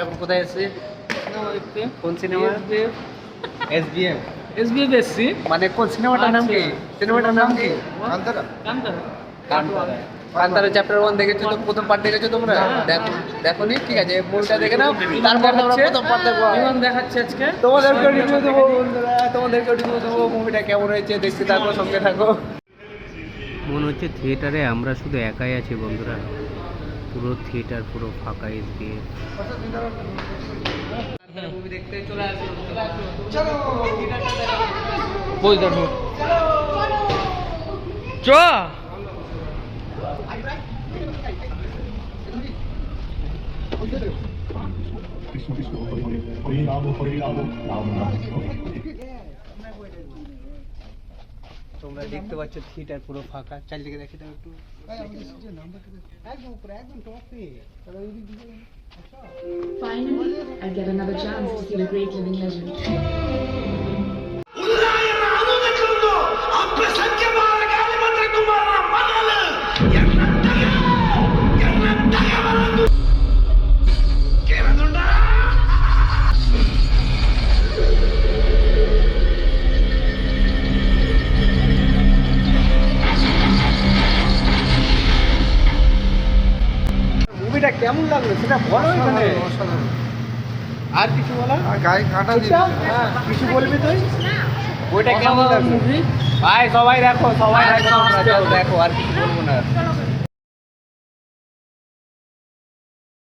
এখন কোথায় এসেছি? সিনেমা দেখতে। কোন সিনেমা? এসবিএম। এসবিএফ এসছি। মানে কোন সিনেমাটার নাম কি? সিনেমাটার নাম কি? কান্তারা। কান্তারা। কান্তারা চ্যাপ্টার 1 দেখেছো তো? প্রথম পার্ট দেখেছো তোমরা? দেখো দেখোনি? ঠিক আছে, মুভিটা দেখে নাও, তারপর আমরা প্রথম পার্ট দেখবো। বিমান দেখাচ্ছে আজকে। তোমাদেরকে রিভিউ দেবো বন্ধুরা, তোমাদেরকে রিভিউ দেবো মুভিটা কেমন হয়েছে, দেখতে থাকো, সঙ্গে থাকো। মনে হচ্ছে থিয়েটারে আমরা শুধু একাই আছি বন্ধুরা, পুরো থিয়েটার পুরো ফাঁকা। এসবিএফ মুভি দেখতে চলে আসো, চলো বই দেখো। চ তোমরা দেখতে পাচ্ছ থিয়েটার পুরো ফাঁকা, চারিদিকে দেখে দাও একটু। একদম উপরে, একদম টপে। Finally, I get another chance to see the great living legend. মুভিটা কেমন লাগলো সেটা বলো এখানে। আর কিছু বলা? গায়ে কাঁটা দিচ্ছে। হ্যাঁ, কিছু বলবি তুই? ওইটা কেমন লাগলো? ভাই সবাই দেখো, সবাই দেখো, তোমরা দেখো, আর কিছু বলবো না।